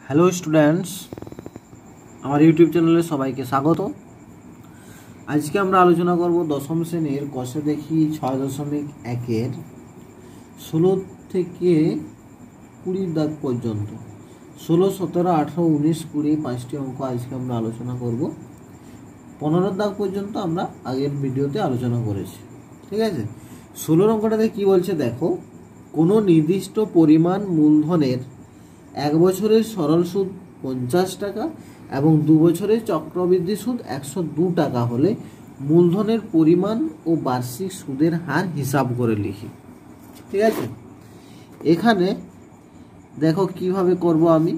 Hello students, আমার YouTube চ্যানেলে সবাইকে স্বাগত। আজকে আমরা আলোচনা করব দশম শ্রেণীর কষে দেখি 6.1-এর 16 থেকে 20 দাগ পর্যন্ত 16, 17, 18, 19, 20 5টি অঙ্ক আজকে আমরা আলোচনা করব। 15 দাগ পর্যন্ত আমরা আগের ভিডিওতে আলোচনা করেছি, ঠিক আছে। 16 অঙ্কটাতে কি বলছে দেখো, কোনো নির্দিষ্ট পরিমাণ মূলধনের 1 বছরের সরল সুদ 50 টাকা এবং 2 বছরের চক্রবৃদ্ধি সুদ 102 টাকা হলে মূলধনের পরিমাণ ও বার্ষিক সুদের হার হিসাব করে লিখি, ঠিক আছে। এখানে দেখো কিভাবে করব, আমি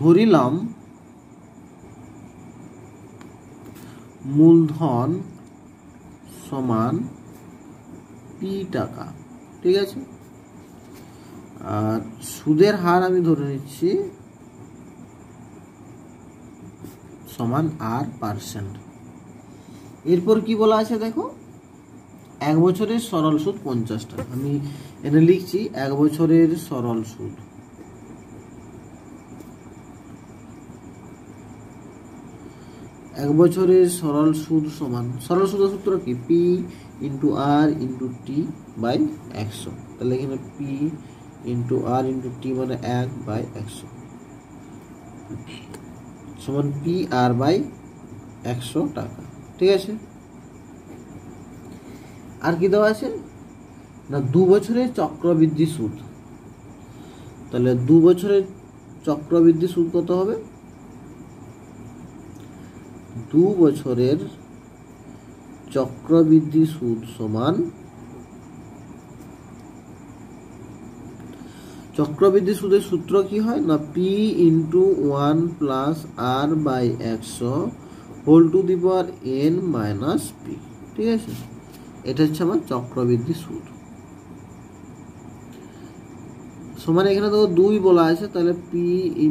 ধরিলাম মূলধন সমান পি টাকা, ঠিক আছে, আর সুদের হার আমি ধরে নিচ্ছি সমান R%। এরপর কি বলা আছে দেখো, 1 বছরের সরল সুদ 50 টাকা। আমি এখানে লিখছি 1 বছরের সরল সুদ, সরল সুদ সমান, সরল সুদের সূত্র কি, P × R × T / 100। তাহলে এখানে P × R × T মানে 1/100 সমান PR/100 টাকা, ঠিক আছে। আর কি দেওয়া আছে না, 2 বছরের চক্রবৃদ্ধি সুদ। তাহলে 2 বছরের চক্রবৃদ্ধি সুদ কত হবে, 2 বছরের চক্রবৃদ্ধি সুদ সমান, চক্রবৃদ্ধি সুদের সূত্র কি হয় না, P × 1 + R/100 whole to the power n - p, ঠিক আছে। এটা হচ্ছে আমার চক্রবৃদ্ধি সুদ সমান, এখানে দেখো 2 বলা আছে, তাহলে P ×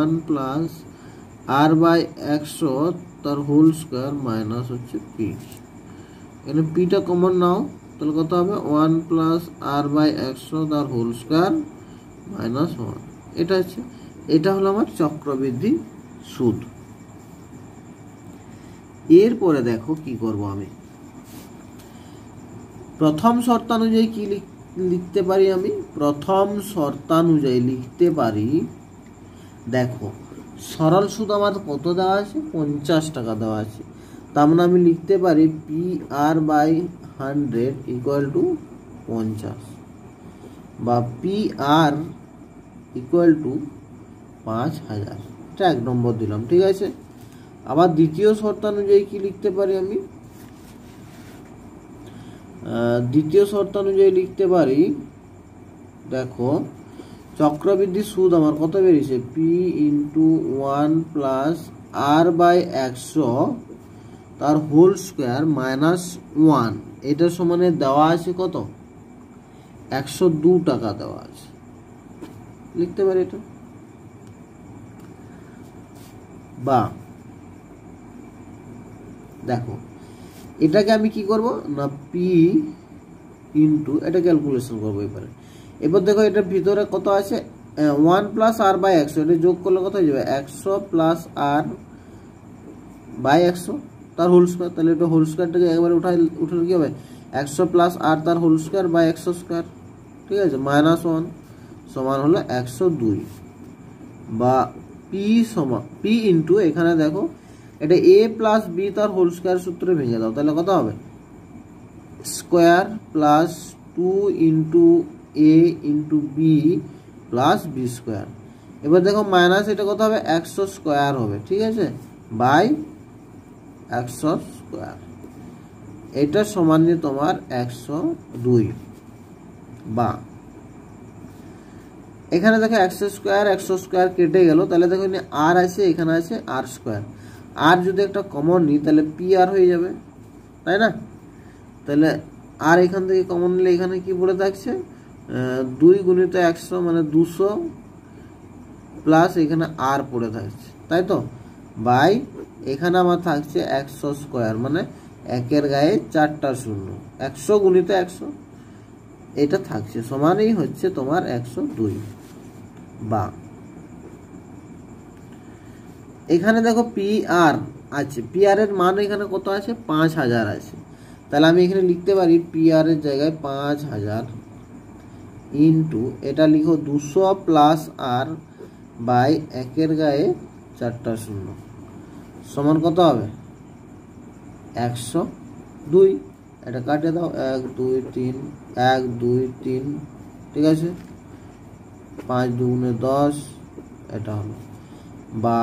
1 + R/100 তার হোল স্কয়ার মাইনাস হচ্ছে P। এখানে Pটা কমন নাও, তাহলে কত হবে 1 + R/100 তার হোল স্কয়ার মাইনাস 1। এটা হলো আমার চক্রবৃদ্ধি সুদ। এরপরে দেখো কি করব, আমি প্রথম শর্তানুযায়ী কি লিখতে পারি, আমি প্রথম শর্তানুযায়ী লিখতে পারি, দেখো সরল সুদ আমার কত দেওয়া আছে, 50 টাকা দেওয়া আছে। তার মানে আমি লিখতে পারি PR/100 = 50 বা PR = 5000। এটা 1 নম্বর দিলাম, ঠিক আছে। আবার দ্বিতীয় শর্তানুযায়ী কি লিখতে পারি, আমি দ্বিতীয় শর্তানুযায়ী লিখতে পারি, দেখো চক্রবৃদ্ধি সুদ আমার কত বেরিয়েছে, P × 1 + R/100 তার হোল স্কয়ার মাইনাস 1। এটা সমানে দেওয়া আছে কত, 102 টাকা দেওয়া আছে, লিখতে পারি এটা। বা দেখো এটাকে আমি কি করব না, P × এটা ক্যালকুলেশন করবো এবারে। এবার দেখো এটার ভিতরে কত আছে, 1 + R/100, এটা যোগ করলে কত হয়ে যাবে, 100 + R/100 তার হোল স্কয়ার। তাহলে এটা হোল স্কয়ারটাকে একবারে উঠালে কি হবে, 100 + R তার হোল স্কয়ার / 100 স্কয়ার, ঠিক আছে, -1 সমান হলো 102। বা P × এখানে দেখো এটা A + B তার হোল স্কয়ার সূত্রে ভেঙে দাও, তাহলে কত হবে, square plus 2 × A × B + B square. এবার দেখো মাইনাস এটা কত হবে, 100 স্কয়ার হবে, ঠিক আছে, বাই 100 স্কয়ার। এটা সমান যে তোমার 102। বা এখানে দেখো 100 স্কয়ার কেটে গেল, তাহলে দেখো আর আছে, এখানে আছে R²। আর যদি একটা কমন নিই তাহলে PR হয়ে যাবে, তাই না। তাহলে আর এখান থেকে কমন নিলে এখানে কি পড়ে থাকছে, 2 × 100 মানে 200 প্লাস এখানে আর পড়ে থাকছে, তাই তো, বাই এখানে আমার থাকছে 100 স্কয়ার মানে 1-এর গায়ে 4টা শূন্য, 100 × 100 এটা থাকছে, সমানই হচ্ছে তোমার 102। বা এখানে দেখো পি আর আছে, পি আর এর মান এখানে কত আছে 5000 আছে, তাহলে আমি এখানে লিখতে পারি পি আর এর জায়গায় 5000 ইন্টু এটা লিখো 200 প্লাস আর বাই 1 গায়ে 4টা শূন্য সমান কত হবে 102। এটা কাটে দাও 1 2 3 1 2 3, ঠিক আছে 5 2 10, এটা হলো বা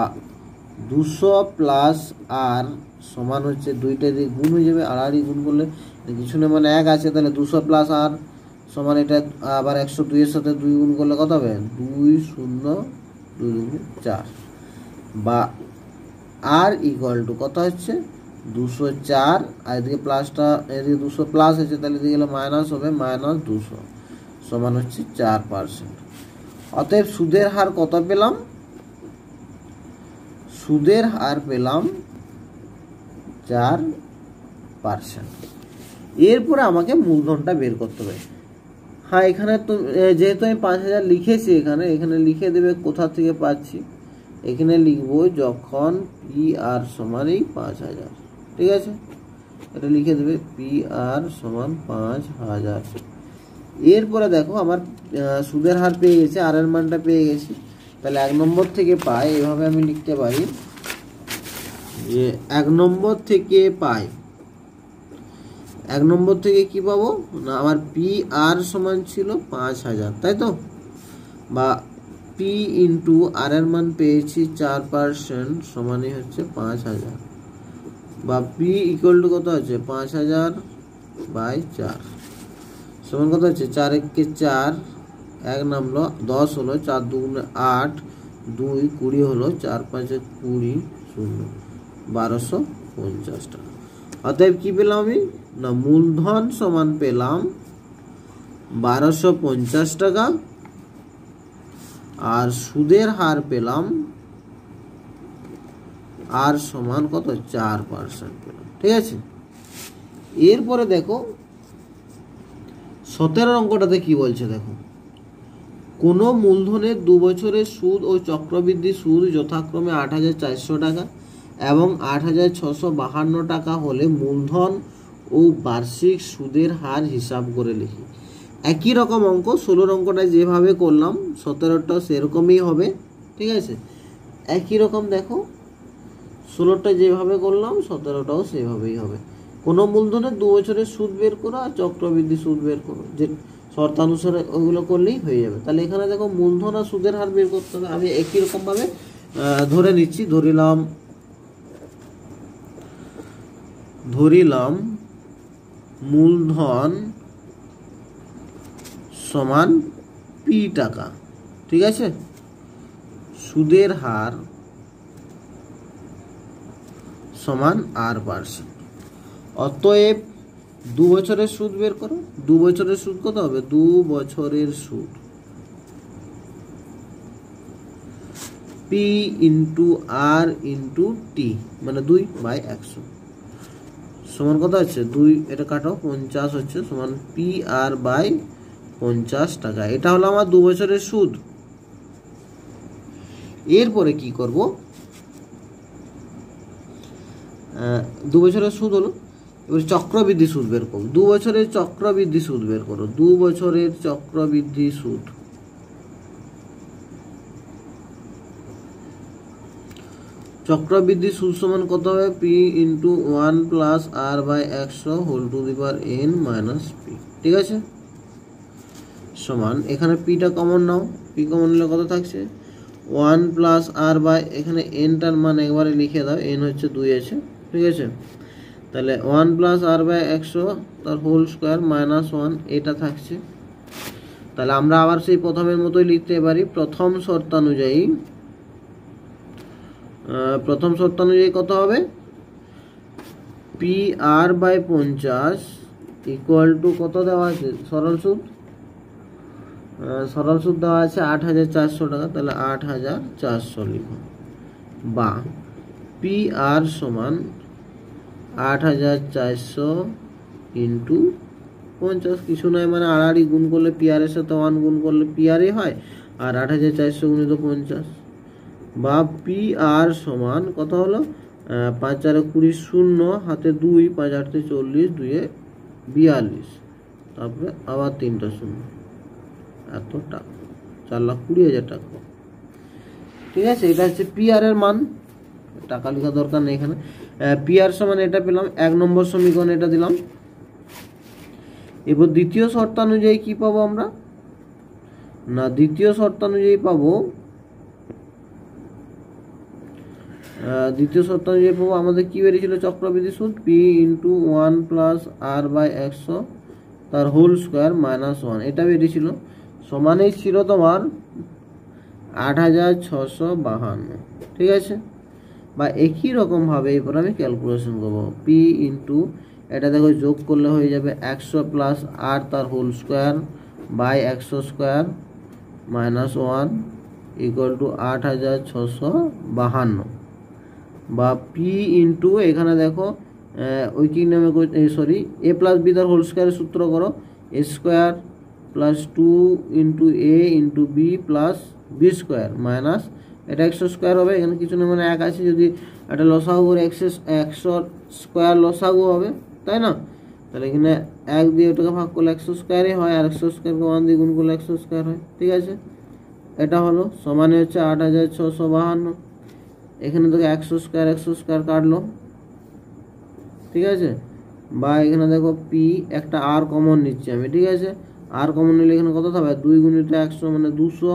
200 প্লাস আর সমান হচ্ছে দুইটা দিয়ে গুণ হয়ে যাবে, আর গুণ করলে কিছু না মানে 1 আছে, তাহলে 200 প্লাস আর সমান এটা আবার 102 এর সাথে 2 গুণ করলে কত হবে 2 0 2 2 4 বা আর ইকুয়াল টু কত হচ্ছে 204, আর এদিকে প্লাসটা এদিকে 200 প্লাস আছে, তাহলে এদিকে গেলে মাইনাস হবে -200 সমান হচ্ছে 4%। অতএব সুদের হার কত পেলাম, সুদের হার পেলাম 4%। এরপরে আমাকে মূলধনটা বের করতে হবে। হ্যাঁ এখানে তো যেহেতু আমি 5000 লিখেছি, এখানে লিখে দেবে কোথা থেকে পাচ্ছি, এখানে লিখবো যখন পি আর সমান এই 5000, ঠিক আছে এটা লিখে দেবে পি আর সমান 5000। এরপরে দেখো আমার সুদের হার পেয়ে গেছে, আর এর মানটা পেয়ে গেছি, তাহলে 1 নম্বর থেকে পাই এভাবে আমি লিখতে পারি যে 1 নম্বর থেকে পাই, 1 নম্বর থেকে কি পাবো না আমার পি আর সমান ছিল 5000, তাই তো, বা পি ইন্টু আর এর মান পেয়েছি 4% সমানই হচ্ছে 5000, বা পি ইকুয়াল টু কত আছে 5000 বাই 4 সমান কত হচ্ছে 4 1 কে 4, 1 নামলো 10 হলো, 4 2 8, 2 20 হলো, 4 5 20 0 1250 টাকা। অতএব কি পেলাম আমি না মূলধন সমান পেলাম 1250 টাকা, আর সুদের হার পেলাম আর সমান কত 4% পেলাম, ঠিক আছে। এরপরে দেখো 17 অঙ্কটাতে কি বলছে দেখো, কোন মূলধনের 2 বছরের সুদ ও চক্রবৃদ্ধি সুদ যথাক্রমে 8400 টাকা এবং 8652 টাকা হলে মূলধন ও বার্ষিক সুদের হার হিসাব করে লিখি। একই রকম অঙ্ক 16 অঙ্কটা যেভাবে করলাম 17টা সেরকমই হবে, ঠিক আছে একই রকম দেখো 16টা যেভাবে করলাম 17টাও সেভাবেই হবে। কোনো মূলধনের 2 বছরের সুদ বের করো আর চক্রবৃদ্ধি সুদ বের করো, যে শর্তানুসারে ওইগুলো করলেই হয়ে যাবে। তাহলে এখানে দেখো মূলধন আর সুদের হার বের করতে হবে, আমি একই রকম ভাবে ধরে নিচ্ছি, ধরিলাম মূলধন সমান পি টাকা, ঠিক আছে সুদের হার সমান r%। অতএব 2 বছরের সুদ বের করো, 2 বছরের সুদ কত হবে 2 বছরের সুদ P ইন্টু আর ইন্টু টি মানে 2/100 সমান কত হচ্ছে 2, এটা কাটো 50 হচ্ছে সমান পি আর বাই 50 টাকা। এটা হলো আমার 2 বছরের সুদ। এরপরে কি করব, 2 বছরের সুদ হলো, এবার চক্রবৃদ্ধি সুদ বের করো, 2 বছরের চক্রবৃদ্ধি সুদ বের করো, 2 বছরের চক্রবৃদ্ধি সুদ চক্রবৃদ্ধি সুদ সমান কত হবে P into 1 plus R by 100 whole to the power n minus P, ঠিক আছে সমান এখানে পিটা কমন নাও, পি কমন নিলে কত থাকছে 1 প্লাস আর বাই এখানে nটার মান একবারে লিখে দাও, n হচ্ছে 2 আছে, ঠিক আছে তাহলে 1 প্লাস আর বাই 100 তার হোল স্কোয়ার মাইনাস 1 এটা থাকছে। তাহলে আমরা আবার সেই প্রথমের মতোই লিখতে পারি, প্রথম শর্তানুযায়ী কত হবে P R by 50 equal to কত দেওয়া আছে সরল সুদ দেওয়া আছে 8400 টাকা, তাহলে 8400 লিখো, বা পি আর সমান 8400 ইন্টু 50, কিছু নয় মানে আড়াআড়ি গুণ করলে পি আর এর সাথে 1 গুণ করলে পি আরই হয়, আর 8400 গুণিত 50 বা পি আর সমান কত হলো 5 4 20 শূন্য হাতে 2 5 8 40 2 42 তারপরে আবার 3টা শূন্য এত টাকা 4,20,000 টাকা। ঠিক আছে, এটা হচ্ছে পি আর এর মান, টাকা লেখা দরকার নেই এখানে। পি আর সমান এটা পেলাম, 1 নম্বর সমীকরণ এটা দিলাম। এবার দ্বিতীয় শর্তানুযায়ী কি পাবো আমরা না, দ্বিতীয় শর্তানুযায়ী পাবো আমাদের কি বেরিয়েছিল চক্রবৃদ্ধি সুদ P into 1 plus R by 100 তার হোল স্কোয়ার মাইনাস 1, এটা বেরিয়েছিল। সমানেই ছিল তোমার 8,652। ঠিক আছে, বা একই রকমভাবে এরপর আমি ক্যালকুলেশন করবো পি ইন্টু এটা দেখো যোগ করলে হয়ে যাবে 100 প্লাস আর তার whole square by 100 square minus 1 equal to 8,652। বা পি ইন্টু এখানে দেখো ওই কি নামে সরি এ প্লাস বি তার হোল স্কোয়ারের সূত্র করো, A square plus 2 into A into B plus B square minus এটা 100 স্কোয়ার হবে, এখানে কিছু না মানে 1 আছে, যদি এটা লসাগু করে 100 স্কোয়ার লসাগু হবে, তাই না? তাহলে এখানে 1 দিয়ে ওটাকে ভাগ করলে 100 স্কোয়ারই হয়, আর 100 স্কোয়ারকে 1 দিয়ে গুণ করলে 100 স্কোয়ার হয়। ঠিক আছে, এটা হলো সমানে হচ্ছে 8,652। এখানে থেকে 100 স্কোয়ার কাটলো। ঠিক আছে, বা এখানে দেখো পি একটা আর কমন নিচ্ছি আমি। ঠিক আছে, আর কমন নিলে এখানে কত হবে 2 গুণিত 100 মানে 200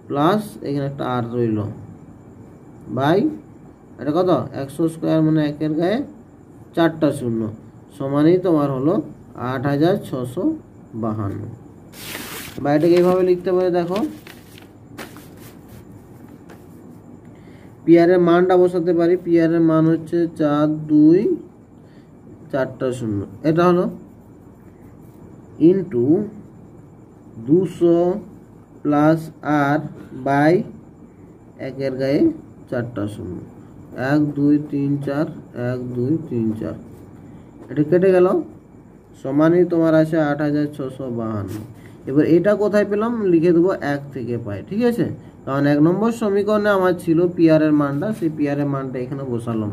প্লাস এখানে একটা আর রইল বাই এটা কত 100 স্কোয়ার মানে 1-এর গায়ে 4টা শূন্য সমানই তোমার হলো 8,652। বা এটাকে এইভাবে লিখতে পারে, দেখো পি আর এর মানটা বসাতে পারি। পি আর এর মান হচ্ছে 4 2 4টা শূন্য, এটা হলো ইন্টু 200 প্লাস আর বাই 1-এর গায়ে 4টা শূন্য 1 2 3 4 1 2 3 4, এটা কেটে গেল সমানই তোমার আছে 8,652। এবার এটা কোথায় পেলাম লিখে দেবো 1 থেকে পাই। ঠিক আছে, কারণ 1 নম্বর সমীকরণে আমার ছিল পি আর এর মানটা, সেই পি আর এর মানটা এখানে বসালাম।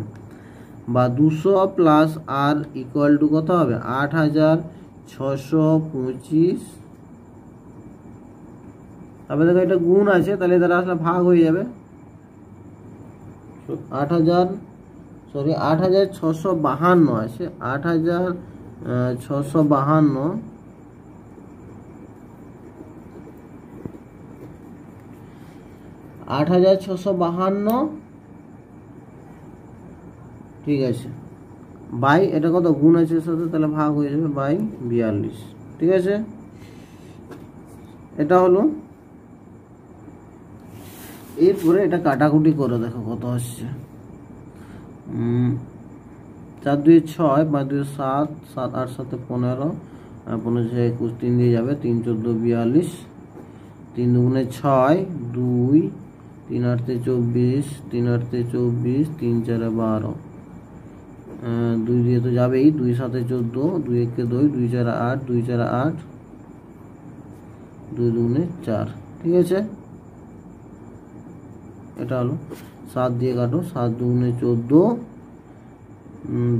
বা 200 প্লাস আর ইকুয়াল টু কত হবে 8,625। তবে দেখো এটা গুণ আছে, তাহলে তারা আসলে ভাগ হয়ে যাবে। 8,652 আছে, 8,652 8,652। ঠিক আছে, বাই এটা কত গুণ আছে সাথে, তাহলে ভাগ হয়ে যাবে বাই 42। ঠিক আছে, এটা হলো। এরপরে এটা কাটাকুটি করে দেখো কত হচ্ছে 4 2 6 5 2 7 7 8 7 15 15 6 21 3 দিয়ে যাবে 3 14 42 3 2 6 2 3 8 24 3 8 24 3 4 12 2 দিয়ে তো যাবেই 2 7 14 2 1 2 2 4 8 2 4 8 2 2 4। ঠিক আছে, এটা হলো 7 দিয়ে কাটো 7 2 14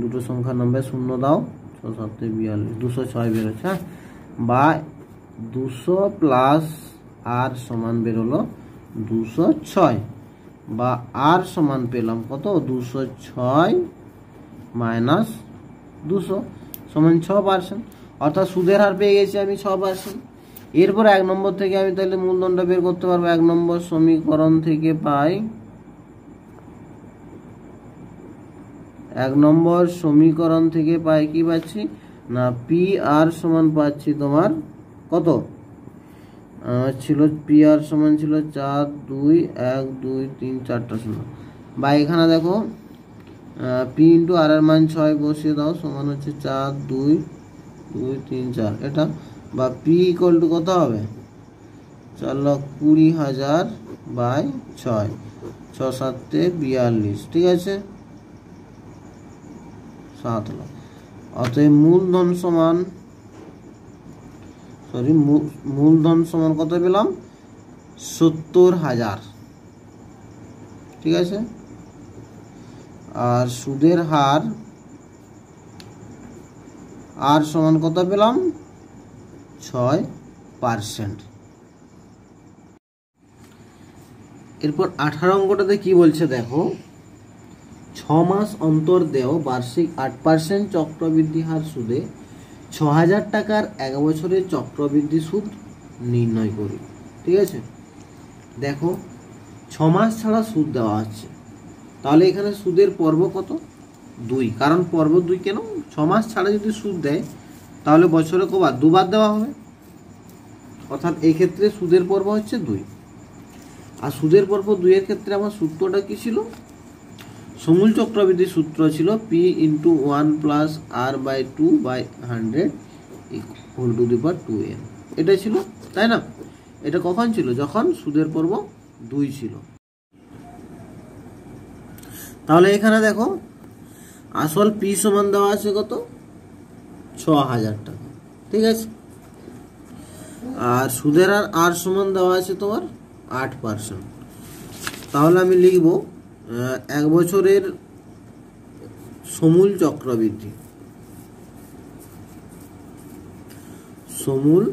দুটো সংখ্যা নাম্বার 0 দাও 6 7 42 206 বেরোচ্ছে। হ্যাঁ, বা 200 প্লাস আর সমান বেরোলো 206, বা আর সমান পেলাম কত 206 মাইনাস 200 সমান 6%, অর্থাৎ সুদের হার পেয়ে গেছি আমি 6%। এরপর 1 নম্বর থেকে আমি তাহলে মূলধনটা বের করতে পারবো। 1 নম্বর সমীকরণ থেকে পাই 1 নম্বর সমীকরণ থেকে পাই কি পাচ্ছি না পি আর সমান পাচ্ছি তোমার কত ছিল, পি আর সমান ছিল 4 2 1 2 3 4টা শূন্য। বা এখানে দেখো পি ইন্টু আর এর মান 6 বসিয়ে দাও, সমান হচ্ছে 4 2 2 3 4 এটা। বা পি ইকুয়াল টু কত হবে 4,20,000 বাই 6 6 7 42। ঠিক আছে, 7 লাখ। অতএব মূলধন সমান কত পেলাম 70,000। ঠিক আছে। আর সুদের হার আর সমান কত পেলাম 6%। এরপর 18 অঙ্কটাতে কি বলছে দেখো, 6 মাস অন্তর দেও বার্ষিক 8% চক্রবৃদ্ধি হার সুদে 6000 টাকার 1 বছরের চক্রবৃদ্ধি সুদ নির্ণয় করি। ঠিক আছে, দেখো 6 মাস ছাড়া সুদ দেওয়া হচ্ছে, তাহলে এখানে সুদের পর্ব কত 2, কারণ পর্ব 2 কেন, 6 মাস ছাড়া যদি সুদ দেয় তাহলে বছরে কবার 2 বার দেওয়া হবে, অর্থাৎ এই ক্ষেত্রে সুদের পর্ব হচ্ছে 2। আর সুদের পর্ব 2 এর ক্ষেত্রে আমার সূত্রটা কি ছিল, সমূল চক্রবৃদ্ধি সূত্র ছিল P × 1 + R/2/100 = 2n, এটাই ছিল, তাই না? এটা কখন ছিল, যখন সুদের পর্ব 2 ছিল। তাহলে এখানে দেখো আসল P সমান দেওয়া আছে কত 6000 টাকা। ঠিক আছে, আর সুদের আর সমান দেওয়া আছে তোমার 8%। তাহলে আমি লিখব 1 বছরের সমূল চক্রবৃদ্ধি, সমূল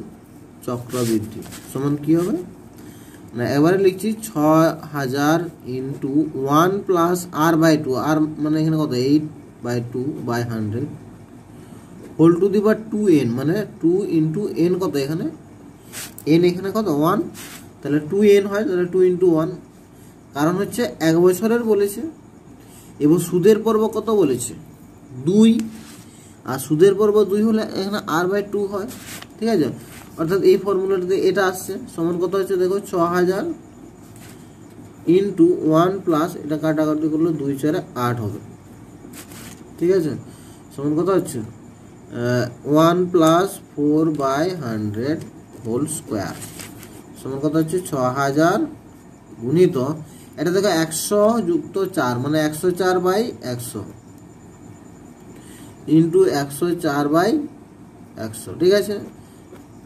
চক্রবৃদ্ধি সমান কি হবে না, এবারে লিখছি 6000 × 1 + R/2, আর মানে এখানে কত 8/2/100 = 2n, মানে 2 × n কত, এখানে n এখানে কত 1, তাহলে 2n হয়, তাহলে 2 × 1, কারণ হচ্ছে 1 বছরের বলেছে এবং সুদের পর্ব কত বলেছে 2, আর সুদের পর্ব 2 হলে এখানে R/2 হয়। ঠিক আছে, অর্থাৎ এই ফর্মুলাটাতে এটা আসছে সমান কত হচ্ছে দেখো 6000 × 1 প্লাস এটা কাটাকাটি করলে 2 × 4 8 হবে। ঠিক আছে, সমান কত হচ্ছে 1 + 4/100 হোল স্কোয়ার সমান কত হচ্ছে 6000 গুণিত এটা দেখো 100 + 4 মানে 104/100 ইন্টু 104/100। ঠিক আছে,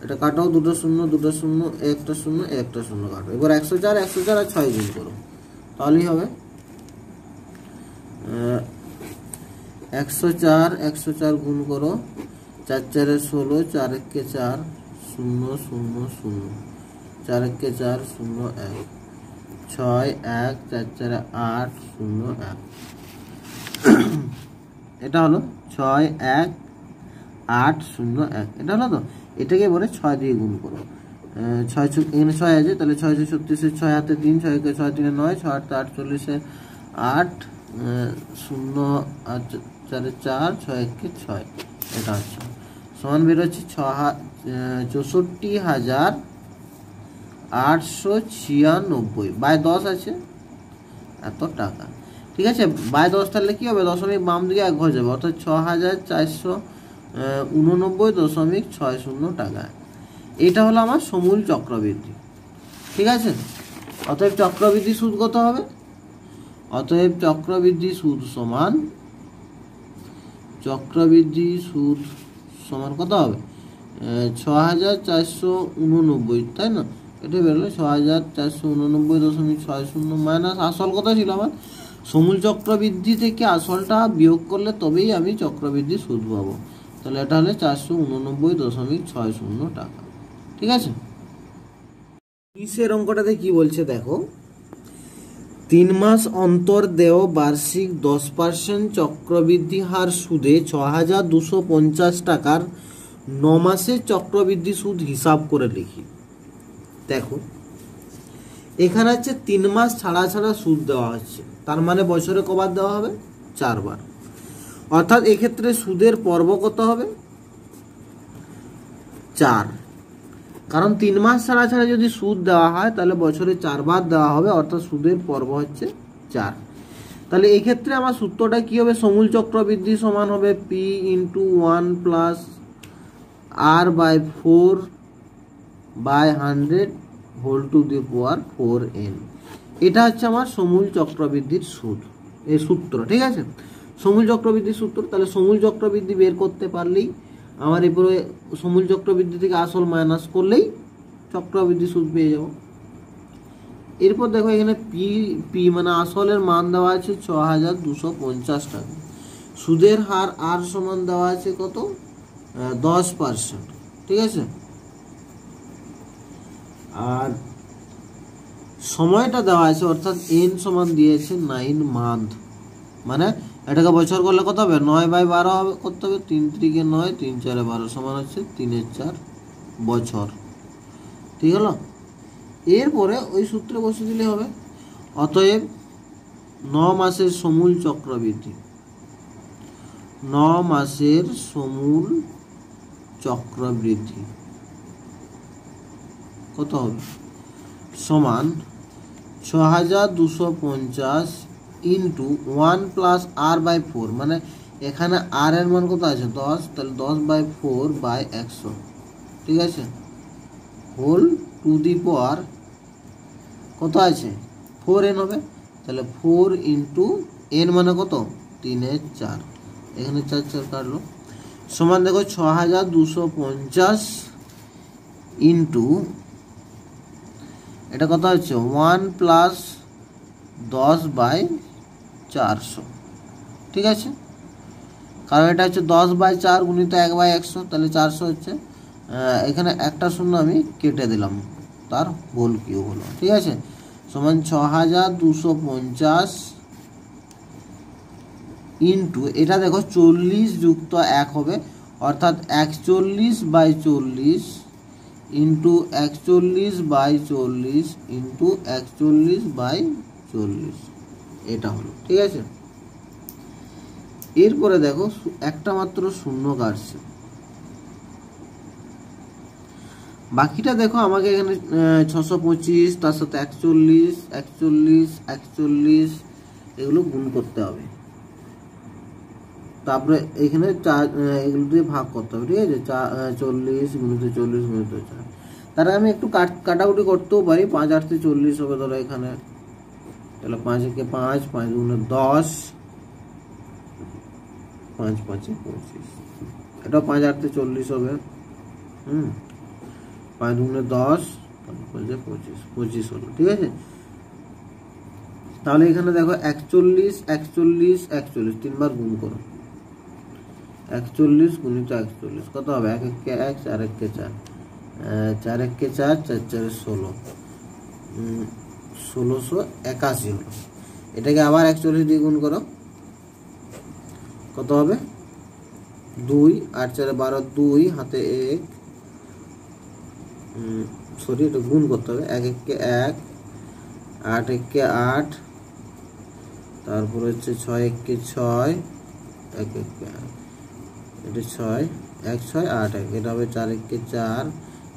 এটা কাটাও, 2 0 2 0 1 0 1 0 কাটো। এবার 104 104 আর 6 গুণ করো, তাহলেই হবে 104 104 গুণ করো, 4 4 16, 4 1 4 0 0 0, 4 1 4 0 1, 6 1 4 4 8 0 1। এটা হলো 6 1 8 0 1, এটা হলো তো, এটাকে বলে 6 দিয়ে গুণ করো, 6 এখানে 6 আছে, তাহলে 6 6 36, 6 হাতে 3, 6 কে 6 3 9, 6 8 48, 8 0 4 4, 6 1 6, এটা হচ্ছে সমান বেরোচ্ছে 64,896/10 আছে এত টাকা। ঠিক আছে, বাই 10 তাহলে কি হবে, দশমিক বাম দিকে 1 ঘর যাবে, অর্থাৎ 6489.60 টাকা। এটা হলো আমার সমূল চক্রবৃদ্ধি। ঠিক আছে, অতএব চক্রবৃদ্ধি সুদ কত হবে, অতএব চক্রবৃদ্ধি সুদ সমান, চক্রবৃদ্ধি সুদ সমান কত হবে 6489, তাই না? এটা বেরোলো 6489.60 মাইনাস আসল কত ছিল আমার, সমূল চক্রবৃদ্ধি থেকে আসলটা বিয়োগ করলে তবেই আমি চক্রবৃদ্ধি সুদ পাবো, তাহলে এটা হলে 489.60 টাকা। ঠিক আছে, 20 অঙ্কটাতে কি বলছে দেখো, 3 মাস অন্তর দেও বার্ষিক 10% চক্রবৃদ্ধি হার সুদে 6250 টাকার 9 মাসের চক্রবৃদ্ধি সুদ হিসাব করে লিখি। দেখো এখানে হচ্ছে 3 মাস ছাড়া ছাড়া সুদ দেওয়া হচ্ছে, তার মানে বছরে কবার দেওয়া হবে 4 বার, অর্থাৎ এক্ষেত্রে সুদের পর্ব কত হবে 4, কারণ 3 মাস ছাড়া ছাড়া যদি সুদ দেওয়া হয় তাহলে বছরে 4 বার দেওয়া হবে, অর্থাৎ সুদের পর্ব হচ্ছে 4। তাহলে এই ক্ষেত্রে আমার সূত্রটা কি হবে, সমূল চক্রবৃদ্ধি সমান হবে P × 1 + R/4/100 হোল = 4n। এটা হচ্ছে আমার সমূল চক্রবৃদ্ধির সুদ, এই সূত্র। ঠিক আছে, সমূল চক্রবৃদ্ধির সূত্র, তাহলে সমূল চক্রবৃদ্ধি বের করতে পারলেই আমার এরপরে সমূল চক্রবৃদ্ধি থেকে আসল মাইনাস করলেই চক্রবৃদ্ধি সুদ পেয়ে যাব। এরপর দেখো এখানে পি পি মানে আসলের মান দেওয়া আছে ৬,২৫০ টাকা। সুদের হার আর সমান দেওয়া আছে কত, 10%। ঠিক আছে, আর সময়টা দেওয়া আছে অর্থাৎ এন সমান দিয়েছে 9 মান্থ। মানে এটাকে বছর করলে কত হবে, 9/12 হবে, করতে হবে 3 × 9 3 × 4 = 12 সমান হচ্ছে 3/4 বছর। ঠিক হলো। এরপরে ওই সূত্রে বসে দিলে হবে। অতএব 9 মাসের সমূল চক্রবৃদ্ধি, 9 মাসের সমূল চক্রবৃদ্ধি কত হবে, সমান ৬,২৫০ ইন্টু 1 + r/4। মানে এখানে আর এর মান কত আছে 10, তাহলে 10/4/100। ঠিক আছে, হোল টু দি পাওয়ার কত আছে 4n হবে। তাহলে 4 ইন্টু n মানে কত 3/4, এখানে 4 কাটলো, সমান দেখো ৬,২৫০ ইন্টু এটা কত হচ্ছে 1 + 10/400। ঠিক আছে, কারণ এটা হচ্ছে 10/4 গুণিত 1/100, তাহলে 400 হচ্ছে। এখানে একটা শূন্য আমি কেটে দিলাম, তার হোল কিউব হলো। ঠিক আছে, সমান ৬,২৫০ ইন্টু এটা দেখো 40 যুক্ত 1 হবে, অর্থাৎ 41/40 ইন্টু 41/40 ইন্টু 41/40, এটা হলো। ঠিক আছে, এরপরে দেখো একটা মাত্র শূন্য কাটছে, বাকিটা দেখো আমাকে এখানে 625 তার সাথে 41 41 41 এগুলো গুণ করতে হবে, তারপরে এখানে এগুলো দিয়ে ভাগ করতে হবে। ঠিক আছে, 40 গুণিত 40 গুণিত 4। তারা আমি একটু কাটাকুটি করতেও পারি, 5 × 8 = 40 হবে ধরো এখানে, তাহলে 5 × 5 5 × 10 5 × 5 = 25, এটা 5 × 8 = 40 হবে। 5 × 10 5 × 5 = 25 হলো। ঠিক আছে, তাহলে এখানে দেখো 41 41 41 তিনবার গুণ করো, 41 গুণিত 41 কত হবে, 1 × 1 4 × 4 4 × 4 4 × 16 1681 হলো। এটাকে আবার 41 দিয়ে গুণ করো, কত হবে 2 8 × 4 = 12 2 হাতে 1 সরি এটা গুণ করতে হবে, 1 × 1 8 × 8 তারপর হচ্ছে 6 × 6 1 × 1 এটা 6 1 6 8 1 এটা হবে 4 × 4 4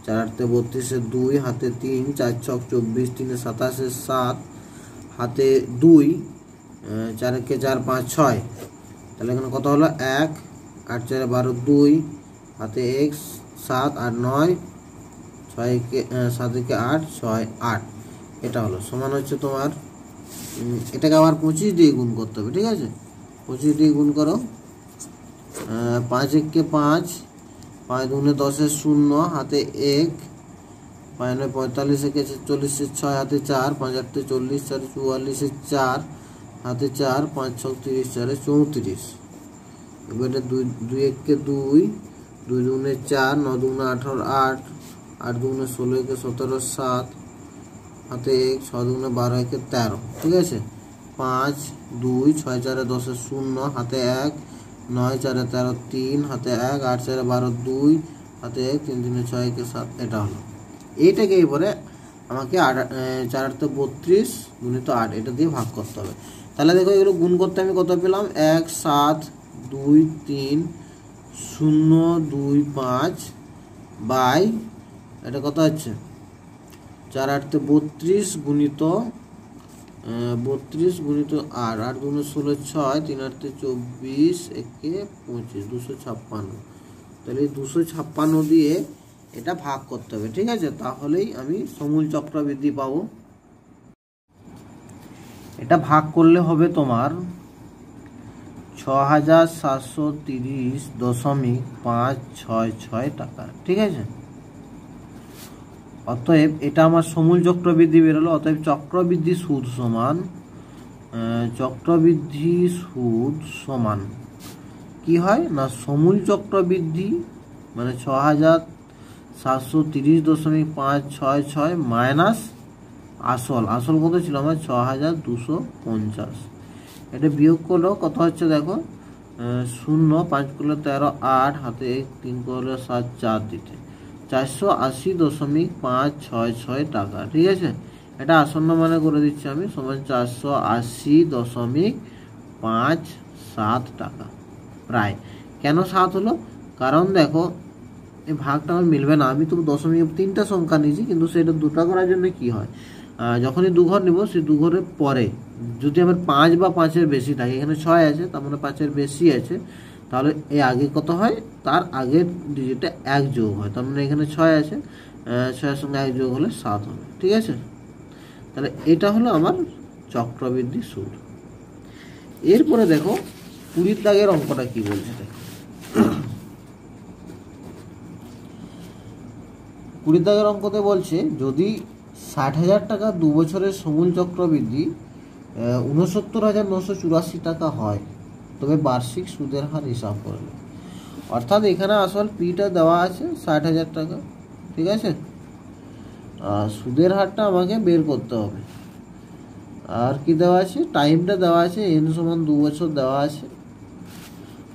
× 8 = 32 2 হাতে 3 4 × 6 = 24 3 × 27 7 হাতে 2 4 × 4 5 6, তাহলে এখানে কত হলো 1 8 × 4 = 12 2 হাতে 1 7 8 9 6 7 × 8 6 8, এটা হলো সমান হচ্ছে তোমার, এটাকে আবার 25 দিয়ে গুণ করতে হবে। ঠিক আছে, 25 দিয়ে গুণ করো, 5 × 5 5 × 10 0 হাতে 1 5 × 9 45 × 40 6 হাতে 4 5 × 8 = 40 4 × 44 4 হাতে 4 5 × 6 = 30 4 × 34, এবারে 2 2 1 × 2 2 2 4 9 2 18 8 8 2 16 × 17 7 হাতে 1 6 2 12 × 13। ঠিক আছে, 5 2 6 4 10 0 হাতে 1 9 4 13 3 হাতে 1 8 4 12 2 হাতে 1 3 3 6 1 7, এটা হলো। এইটাকে এবারে আমাকে 4 × 8 = 32 গুণিত 8 এটা দিয়ে ভাগ করতে হবে। তাহলে দেখো এগুলো গুণ করতে আমি কত পেলাম, 1 7 2 3 0 2 5 বাই এটা কত হচ্ছে 4 × 8 = 32 গুণিত 32 গুণিত 8 8 2 16 6 3 × 8 = 24 1 25 256, তাহলে 256 দিয়ে এটা ভাগ করতে হবে। ঠিক আছে, তাহলেই আমি সমূল চক্রবৃদ্ধি পাবো। এটা ভাগ করলে হবে তোমার 6,730.566 টাকা। ঠিক আছে, অতএব এটা আমার সমূল চক্রবৃদ্ধি বেরোলো। অতএব চক্রবৃদ্ধি সুদ সমান কি হয় না, সমূল চক্রবৃদ্ধি মানে ৬৭30.566 মাইনাস আসল কত ছিল আমার ৬২৫০। এটা বিয়োগ করলেও কত হচ্ছে দেখো, 0 5 করলে 13, 8 হাতে 1 3 করলে 7 4 দিতে 480.566 টাকা। ঠিক আছে, এটা আসন্ন মানে করে দিচ্ছি আমি, সমান 480.57 টাকা প্রায়। কেন 7 হলো, কারণ দেখো এই ভাগটা আমার মিলবে না, আমি তো দশমিক 3টা সংখ্যা নিয়েছি, কিন্তু সেটা 2টা করার জন্য কি হয়, যখনই দুঘর নিব সেই দুঘরের পরে যদি আমার 5 বা 5-এর বেশি থাকে, এখানে 6 আছে তার মানে 5-এর বেশি আছে, তাহলে এই আগে কত হয়, তার আগের ডিজিটে 1 যোগ হয়, তার মানে এখানে 6 আছে, 6-এর সঙ্গে 1 যোগ হলে 7 হবে। ঠিক আছে, তাহলে এটা হলো আমার চক্রবৃদ্ধি সুদ। এরপরে দেখো 20 দাগের অঙ্কটা কি বলছে দেখো। 20 দাগের অঙ্কতে বলছে যদি 60,000 টাকা 2 বছরের সমূল চক্রবৃদ্ধি 69,984 টাকা হয়, তবে বার্ষিক সুদের হার হিসাব করবে। অর্থাৎ এখানে আসল পিটা দেওয়া আছে 60,000 টাকা। ঠিক আছে, সুদের হারটা আমাকে বের করতে হবে। আর কি দেওয়া আছে, টাইমটা দেওয়া আছে, n সমান 2 বছর দেওয়া আছে,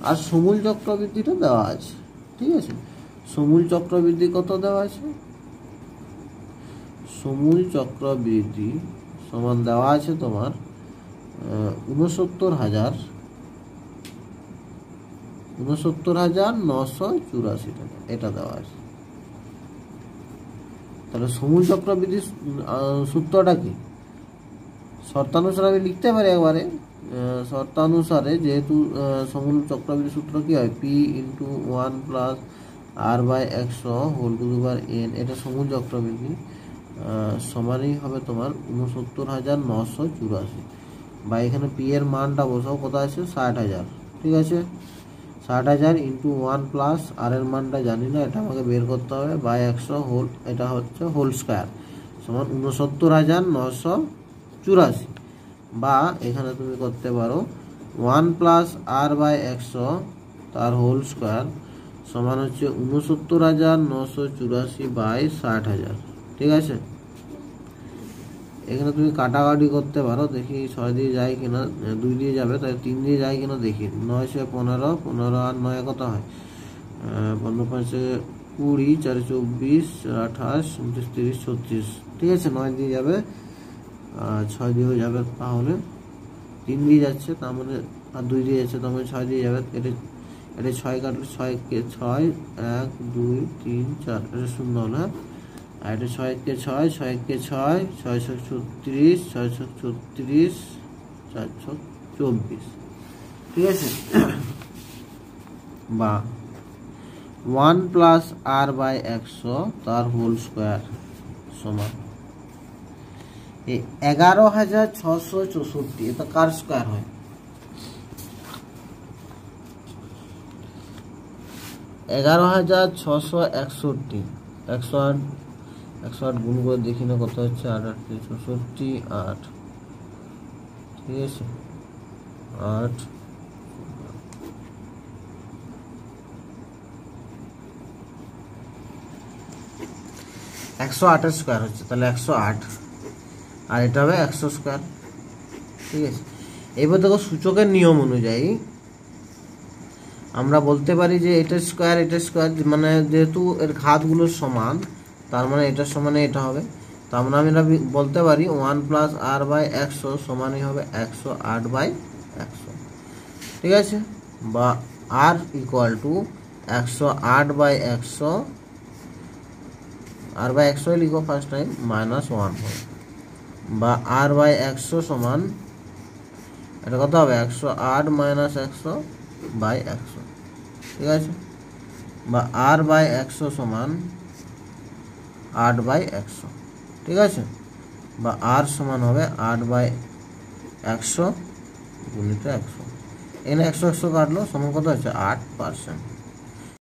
আর সমূল চক্রবৃদ্ধিটা দেওয়া আছে। ঠিক আছে, সমূল চক্রবৃদ্ধি কত দেওয়া আছে, সমূল চক্রবৃদ্ধি সমান দেওয়া আছে তোমার 69,984 টাকা, এটা দেওয়া আছে। তাহলে সমূল চক্রবৃদ্ধি সূত্রটা কি, শর্তানুসারে আমি লিখতে পারি একবারে, শর্তানুসারে যেহেতু সমূল চক্রবৃদ্ধি সূত্র কি হয়, p × 1 + r/100 whole to the power n, এটা সমূল চক্রবৃদ্ধি সমানই হবে তোমার 69,984, বা এখানে p এর মানটা বসাও, কত আছে 60,000। ঠিক আছে, 60,000 × 1 + r এর মানটা জানি না, এটা আমাকে বের করতে হবে, বাই 100 হোল, এটা হচ্ছে হোল স্কয়ার সমান 69,984, বা এখানে তুমি করতে পারো 1 + r/100 তার হোল স্কয়ার সমান হচ্ছে 69,984 বাই 60,000। ঠিক আছে, এখানে তুমি কাটাকাটি করতে পারো, দেখি 6 দিয়ে যায় কিনা, 2 দিয়ে যাবে, তাই 3 দিয়ে যায় কিনা দেখি। 9 × 15, 15 আর 9 কত হয়, 15 × 5 = 20, 4 × 24, 28, 29, 30, 36। ঠিক আছে, 9 দিয়ে যাবে, 6 দিয়েও যাবে, তাহলে 3 দিয়ে যাচ্ছে, তার মানে আর 2 দিয়ে যাচ্ছে, তার মানে 6 দিয়ে যাবে। এটা 6 কাটলে 6 কে 6, 1 2 3 4, এটা 0 হলো। হ্যাঁ, আর এটা 6 কে 6, 6 কে 6, 636, 634, 424। ঠিক আছে, বা 1 + r/100 তার হোল স্কয়ার সমান 11,664। এটা কার স্কয়ার হয়, 11,661। 108 গুণ করে দেখি না কত হচ্ছে, 8 8 64, 8। ঠিক আছে, 8 108 স্কয়ার হচ্ছে, তাহলে 108, আর এটা হবে 100 স্কয়ার। ঠিক আছে, এবার দেখো সূচকের নিয়ম অনুযায়ী আমরা বলতে পারি যে এটা স্কয়ার, মানে যেহেতু এর ঘাতগুলো সমান, তার মানে এটার সমানে এটা হবে, তার মানে আমরা বলতে পারি 1 + r/100 সমানই হবে 108/100। ঠিক আছে, বা r = 108/100, r/100 লিখো ফার্স্ট টাইম, -1 হবে, বা r/100 সমান এটা কত হবে, 108 - 100/100। ঠিক আছে, বা r/100 সমান 8/100। ঠিক আছে, বা r সমান হবে 8/100 × 100। এখানে 100 100 কাটলো, সমান কত হচ্ছে 8%।